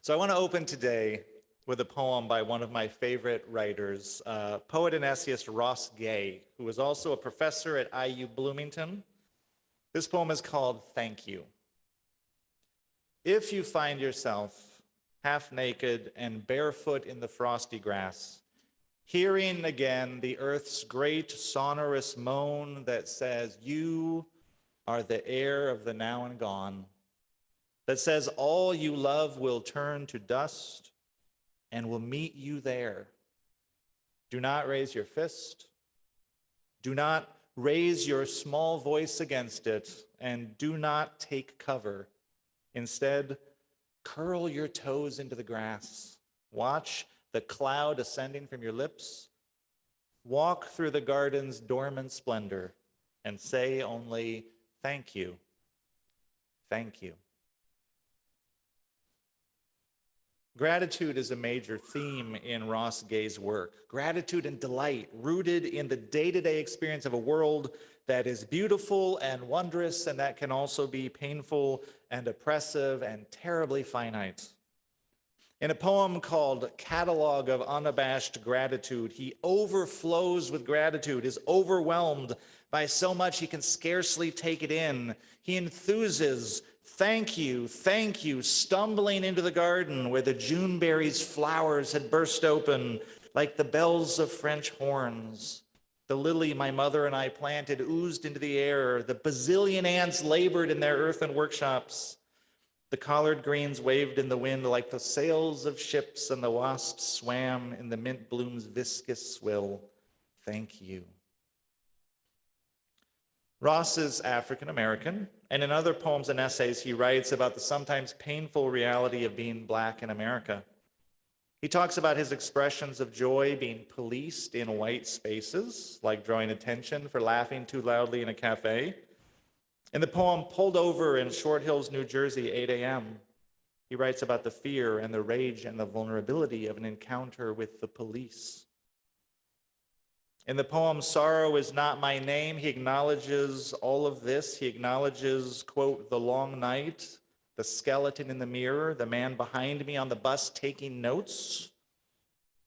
So I want to open today with a poem by one of my favorite writers, poet and essayist Ross Gay, who was also a professor at IU Bloomington. This poem is called Thank You. If you find yourself half naked and barefoot in the frosty grass, hearing again the earth's great sonorous moan that says, you are the air of the now and gone, that says all you love will turn to dust and will meet you there. Do not raise your fist. Do not raise your small voice against it, and do not take cover. Instead, curl your toes into the grass. Watch the cloud ascending from your lips. Walk through the garden's dormant splendor and say only, thank you, thank you. Gratitude is a major theme in Ross Gay's work. Gratitude and delight rooted in the day-to-day experience of a world that is beautiful and wondrous, and that can also be painful and oppressive and terribly finite. In a poem called Catalog of Unabashed Gratitude, he overflows with gratitude, is overwhelmed by so much he can scarcely take it in. He enthuses, thank you, stumbling into the garden where the Juneberry's flowers had burst open like the bells of French horns. The lily my mother and I planted oozed into the air. The bazillion ants labored in their earthen workshops. The collard greens waved in the wind like the sails of ships, and the wasps swam in the mint bloom's viscous swill. Thank you. Ross is African American, and in other poems and essays, he writes about the sometimes painful reality of being Black in America. He talks about his expressions of joy being policed in white spaces, like drawing attention for laughing too loudly in a cafe. In the poem Pulled Over in Short Hills, New Jersey, 8 a.m., he writes about the fear and the rage and the vulnerability of an encounter with the police. In the poem Sorrow Is Not My Name, he acknowledges all of this. He acknowledges, quote, the long night, the skeleton in the mirror, the man behind me on the bus taking notes.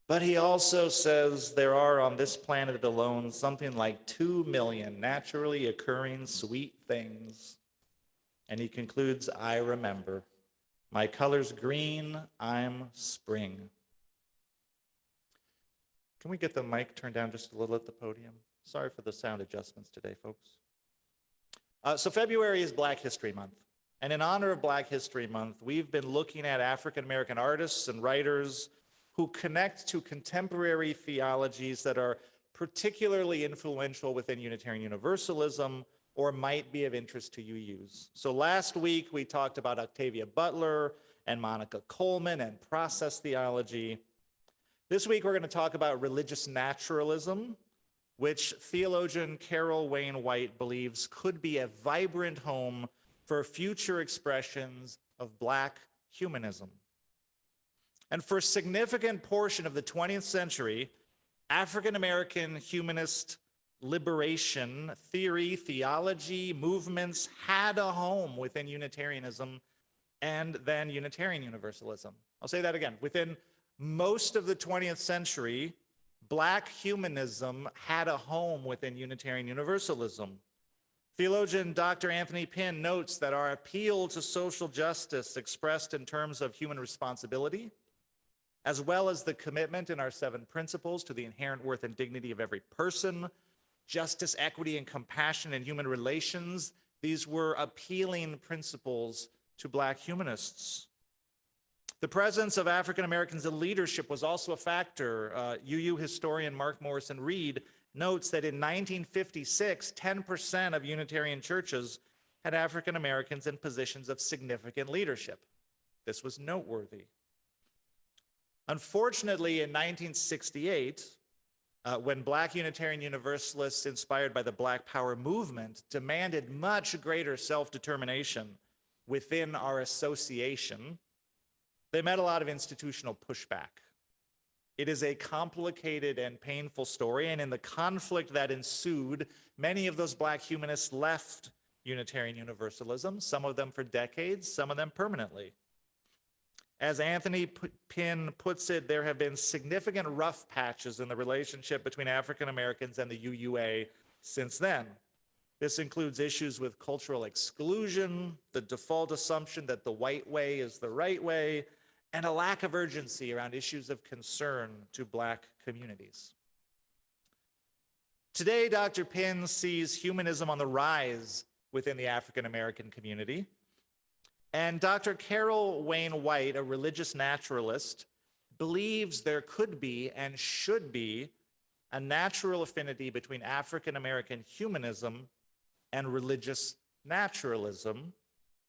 But he also says there are on this planet alone something like 2 million naturally occurring sweet things. And he concludes, I remember. My color's green, I'm spring. Can we get the mic turned down just a little at the podium? Sorry for the sound adjustments today, folks. So February is Black History Month. And in honor of Black History Month, we've been looking at African American artists and writers who connect to contemporary theologies that are particularly influential within Unitarian Universalism or might be of interest to UUs. So last week, we talked about Octavia Butler and Monica Coleman and process theology. This week, we're going to talk about religious naturalism, which theologian Carol Wayne White believes could be a vibrant home for future expressions of Black humanism. And for a significant portion of the 20th century, African American humanist liberation theory, theology, movements had a home within Unitarianism and then Unitarian Universalism. I'll say that again. Within most of the 20th century, Black humanism had a home within Unitarian Universalism. Theologian Dr. Anthony Pinn notes that our appeal to social justice expressed in terms of human responsibility, as well as the commitment in our 7 principles to the inherent worth and dignity of every person, justice, equity, and compassion in human relations, these were appealing principles to Black humanists. The presence of African Americans in leadership was also a factor. UU historian Mark Morrison Reed notes that in 1956, 10% of Unitarian churches had African Americans in positions of significant leadership. This was noteworthy. Unfortunately, in 1968, when Black Unitarian Universalists, inspired by the Black Power movement, demanded much greater self-determination within our association, they met a lot of institutional pushback. It is a complicated and painful story, and in the conflict that ensued, many of those Black humanists left Unitarian Universalism, some of them for decades, some of them permanently. As Anthony Pinn puts it, there have been significant rough patches in the relationship between African Americans and the UUA since then. This includes issues with cultural exclusion, the default assumption that the white way is the right way, and a lack of urgency around issues of concern to Black communities. Today, Dr. Pinn sees humanism on the rise within the African American community. And Dr. Carol Wayne White, a religious naturalist, believes there could be and should be a natural affinity between African American humanism and religious naturalism,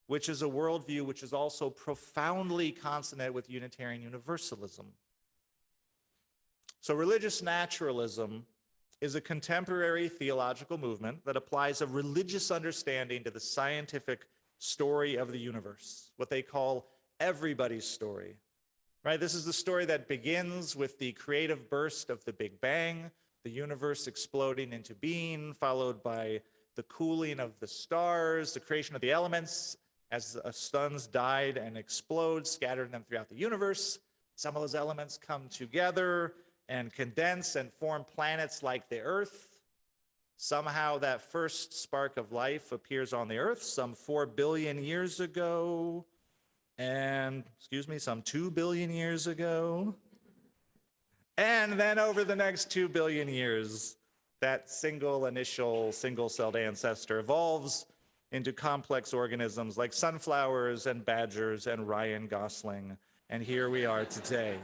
which is a worldview which is also profoundly consonant with Unitarian Universalism. So religious naturalism is a contemporary theological movement that applies a religious understanding to the scientific story of the universe, what they call everybody's story, right? This is the story that begins with the creative burst of the Big Bang, the universe exploding into being, followed by the cooling of the stars, the creation of the elements as the suns died and explode, scattering them throughout the universe. Some of those elements come together and condense and form planets like the Earth. Somehow that first spark of life appears on the Earth some 4 billion years ago, and, some 2 billion years ago. And then over the next 2 billion years, that single-celled ancestor evolves into complex organisms like sunflowers and badgers and Ryan Gosling. And here we are today.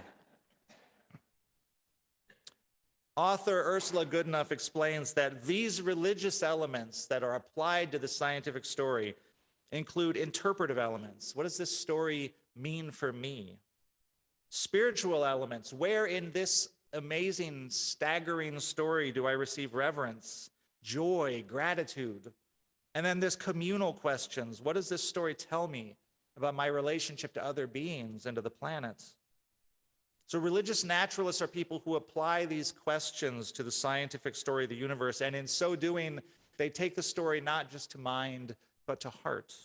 Author Ursula Goodenough explains that these religious elements that are applied to the scientific story include interpretive elements. What does this story mean for me? Spiritual elements. Where in this amazing, staggering story do I receive reverence, joy, gratitude? And then this communal questions. What does this story tell me about my relationship to other beings and to the planet? So religious naturalists are people who apply these questions to the scientific story of the universe, and in so doing, they take the story not just to mind, but to heart.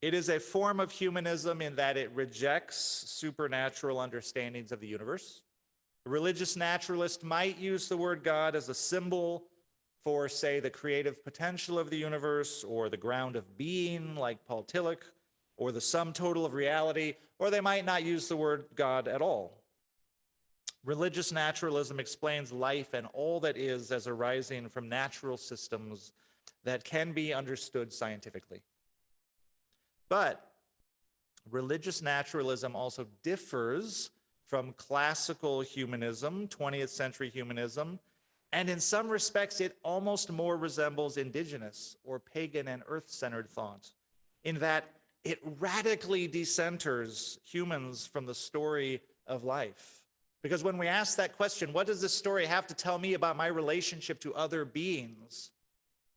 It is a form of humanism in that it rejects supernatural understandings of the universe. A religious naturalist might use the word God as a symbol for, say, the creative potential of the universe, or the ground of being, like Paul Tillich, or the sum total of reality, or they might not use the word God at all. Religious naturalism explains life and all that is as arising from natural systems that can be understood scientifically. But religious naturalism also differs from classical humanism, 20th century humanism, and in some respects it almost more resembles indigenous or pagan and earth-centered thought, in that it radically decenters humans from the story of life. Because when we ask that question, what does this story have to tell me about my relationship to other beings?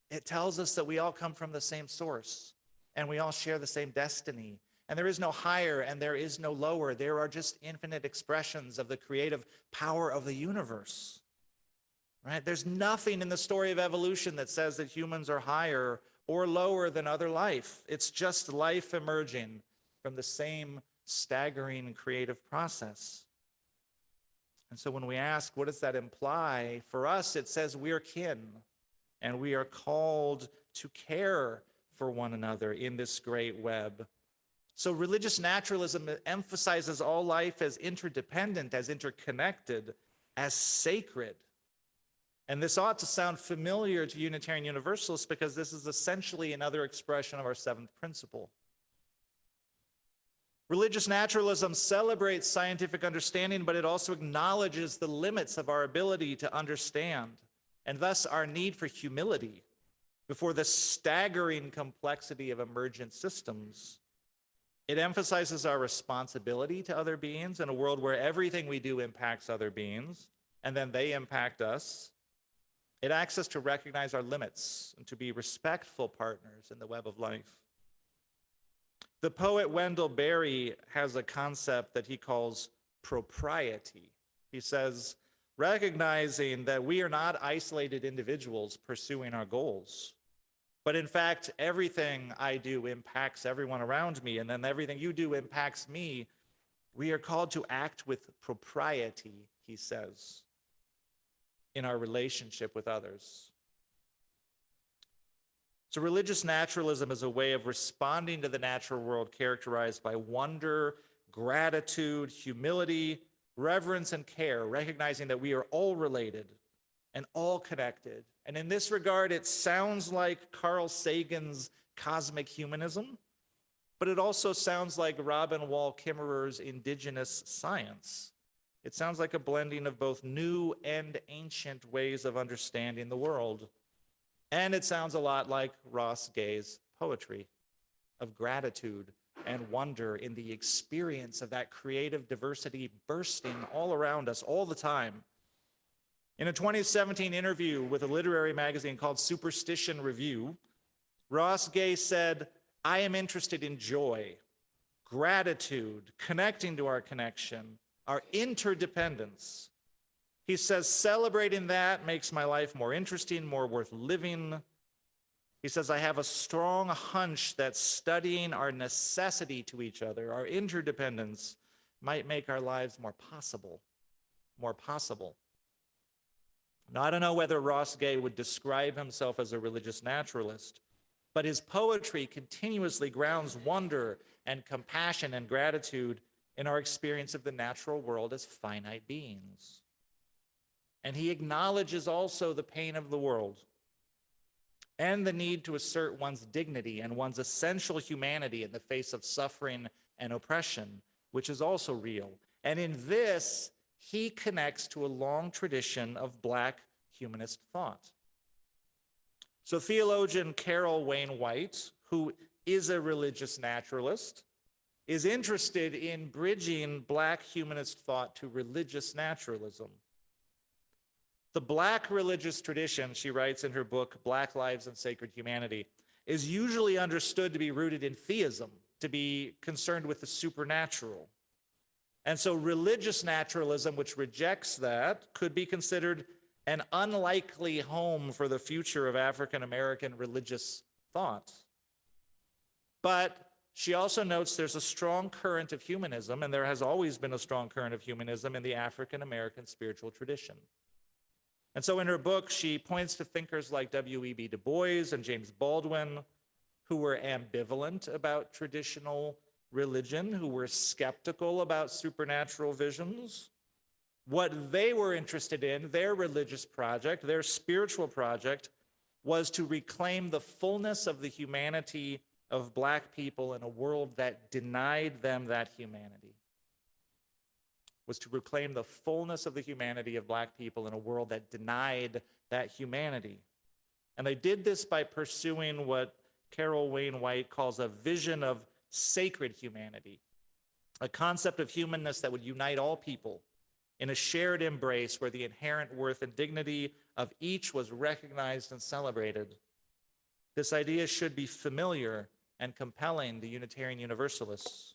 It tells us that we all come from the same source, and we all share the same destiny. And there is no higher and there is no lower. There are just infinite expressions of the creative power of the universe. Right? There's nothing in the story of evolution that says that humans are higher or lower than other life. It's just life emerging from the same staggering creative process. And so when we ask, what does that imply? For us, it says we are kin, and we are called to care for one another in this great web. So religious naturalism emphasizes all life as interdependent, as interconnected, as sacred. And this ought to sound familiar to Unitarian Universalists because this is essentially another expression of our seventh principle. Religious naturalism celebrates scientific understanding, but it also acknowledges the limits of our ability to understand, and thus our need for humility before the staggering complexity of emergent systems. It emphasizes our responsibility to other beings in a world where everything we do impacts other beings, and then they impact us. It asks us to recognize our limits and to be respectful partners in the web of life. The poet Wendell Berry has a concept that he calls propriety. He says, recognizing that we are not isolated individuals pursuing our goals. But in fact, everything I do impacts everyone around me, and then everything you do impacts me. We are called to act with propriety, he says, in our relationship with others. So religious naturalism is a way of responding to the natural world characterized by wonder, gratitude, humility, reverence, and care, recognizing that we are all related and all connected. And in this regard, it sounds like Carl Sagan's cosmic humanism, but it also sounds like Robin Wall Kimmerer's indigenous science. It sounds like a blending of both new and ancient ways of understanding the world. And it sounds a lot like Ross Gay's poetry of gratitude and wonder in the experience of that creative diversity bursting all around us all the time. In a 2017 interview with a literary magazine called Superstition Review, Ross Gay said, "I am interested in joy, gratitude, connecting to our connection, our interdependence." He says, "Celebrating that makes my life more interesting, more worth living." He says, "I have a strong hunch that studying our necessity to each other, our interdependence, might make our lives more possible, more possible." Now, I don't know whether Ross Gay would describe himself as a religious naturalist, but his poetry continuously grounds wonder and compassion and gratitude in our experience of the natural world as finite beings. And he acknowledges also the pain of the world and the need to assert one's dignity and one's essential humanity in the face of suffering and oppression, which is also real. And in this, he connects to a long tradition of Black humanist thought. So theologian Carol Wayne White, who is a religious naturalist, is interested in bridging Black humanist thought to religious naturalism. The Black religious tradition, she writes in her book, Black Lives and Sacred Humanity, is usually understood to be rooted in theism, to be concerned with the supernatural. And so religious naturalism, which rejects that, could be considered an unlikely home for the future of African American religious thought. But she also notes there's a strong current of humanism, and there has always been a strong current of humanism in the African American spiritual tradition. And so in her book, she points to thinkers like W.E.B. Du Bois and James Baldwin, who were ambivalent about traditional religion, who were skeptical about supernatural visions. What they were interested in, their religious project, their spiritual project, was to reclaim the fullness of the humanity of Black people in a world that denied them that humanity. Was to reclaim the fullness of the humanity of Black people in a world that denied that humanity. And they did this by pursuing what Carol Wayne White calls a vision of sacred humanity, a concept of humanness that would unite all people in a shared embrace where the inherent worth and dignity of each was recognized and celebrated. This idea should be familiar and compelling to Unitarian Universalists.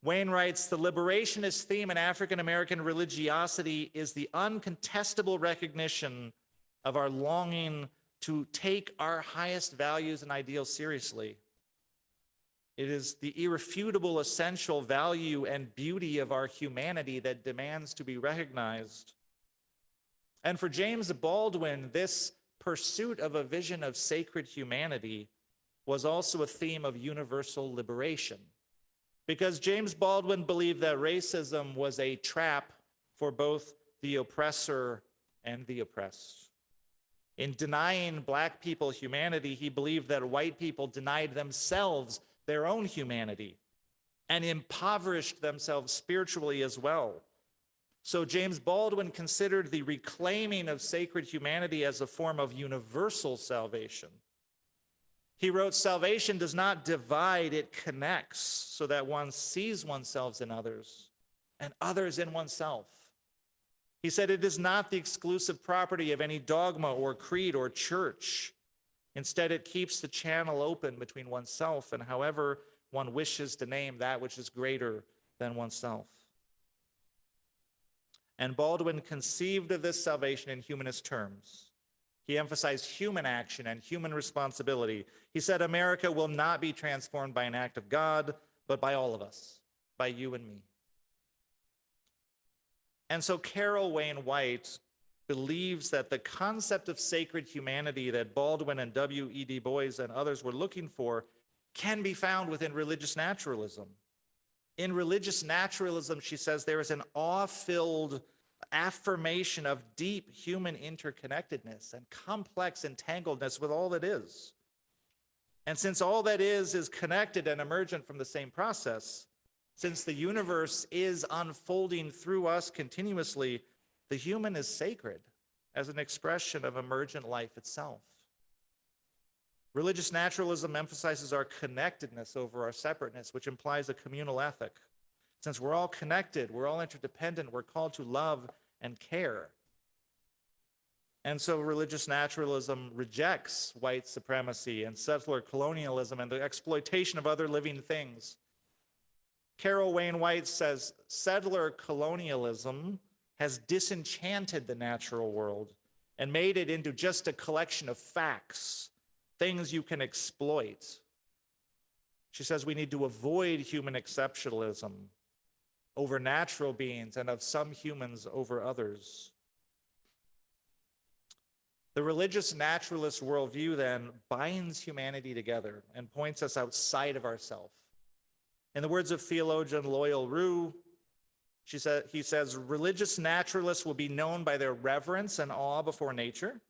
Wayne writes, "The liberationist theme in African American religiosity is the uncontestable recognition of our longing to take our highest values and ideals seriously. It is the irrefutable essential value and beauty of our humanity that demands to be recognized." And for James Baldwin, this pursuit of a vision of sacred humanity was also a theme of universal liberation. Because James Baldwin believed that racism was a trap for both the oppressor and the oppressed. In denying Black people humanity, he believed that white people denied themselves their own humanity and impoverished themselves spiritually as well. So James Baldwin considered the reclaiming of sacred humanity as a form of universal salvation. He wrote, "Salvation does not divide, it connects so that one sees oneself in others and others in oneself." He said, "It is not the exclusive property of any dogma or creed or church. Instead, it keeps the channel open between oneself and however one wishes to name that which is greater than oneself." And Baldwin conceived of this salvation in humanist terms. He emphasized human action and human responsibility. He said America will not be transformed by an act of God, but by all of us, by you and me. And so Carol Wayne White believes that the concept of sacred humanity that Baldwin and W.E. Du Bois and others were looking for can be found within religious naturalism. In religious naturalism, she says, there is an awe-filled affirmation of deep human interconnectedness and complex entangledness with all that is. And since all that is connected and emergent from the same process, since the universe is unfolding through us continuously, the human is sacred as an expression of emergent life itself. Religious naturalism emphasizes our connectedness over our separateness, which implies a communal ethic. Since we're all connected, we're all interdependent, we're called to love and care. And so religious naturalism rejects white supremacy and settler colonialism and the exploitation of other living things. Carol Wayne White says, settler colonialism has disenchanted the natural world and made it into just a collection of facts, things you can exploit. She says we need to avoid human exceptionalism over natural beings and of some humans over others. The religious naturalist worldview then binds humanity together and points us outside of ourselves. In the words of theologian Loyal Rue, he says, religious naturalists will be known by their reverence and awe before nature,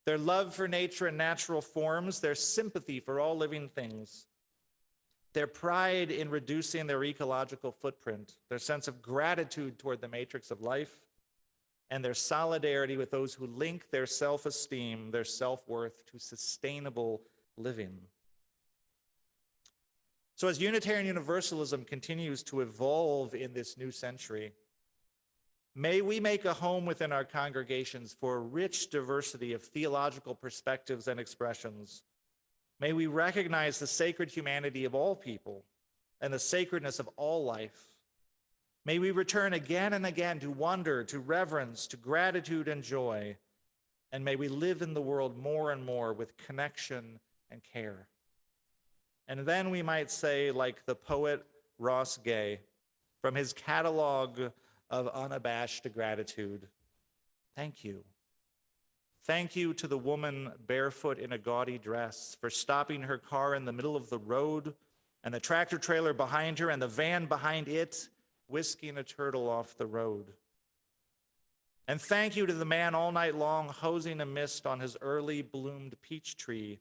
their love for nature and natural forms, their sympathy for all living things, their pride in reducing their ecological footprint, their sense of gratitude toward the matrix of life, and their solidarity with those who link their self-esteem, their self-worth to sustainable living. So as Unitarian Universalism continues to evolve in this new century, may we make a home within our congregations for a rich diversity of theological perspectives and expressions. May we recognize the sacred humanity of all people and the sacredness of all life. May we return again and again to wonder, to reverence, to gratitude and joy. And may we live in the world more and more with connection and care. And then we might say, like the poet Ross Gay, from his catalog of unabashed gratitude, thank you. Thank you to the woman barefoot in a gaudy dress for stopping her car in the middle of the road and the tractor trailer behind her and the van behind it, whisking a turtle off the road. And thank you to the man all night long hosing a mist on his early bloomed peach tree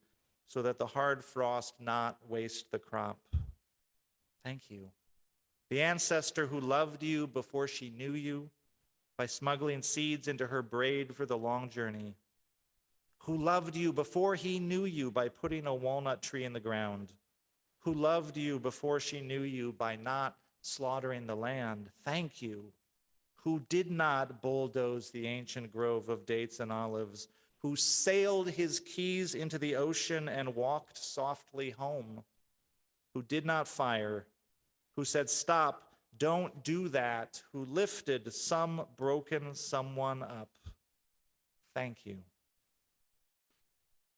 so that the hard frost not waste the crop. Thank you. The ancestor who loved you before she knew you by smuggling seeds into her braid for the long journey, who loved you before he knew you by putting a walnut tree in the ground, who loved you before she knew you by not slaughtering the land. Thank you. Who did not bulldoze the ancient grove of dates and olives, who sailed his keys into the ocean and walked softly home, who did not fire, who said, stop, don't do that, who lifted some broken someone up. Thank you.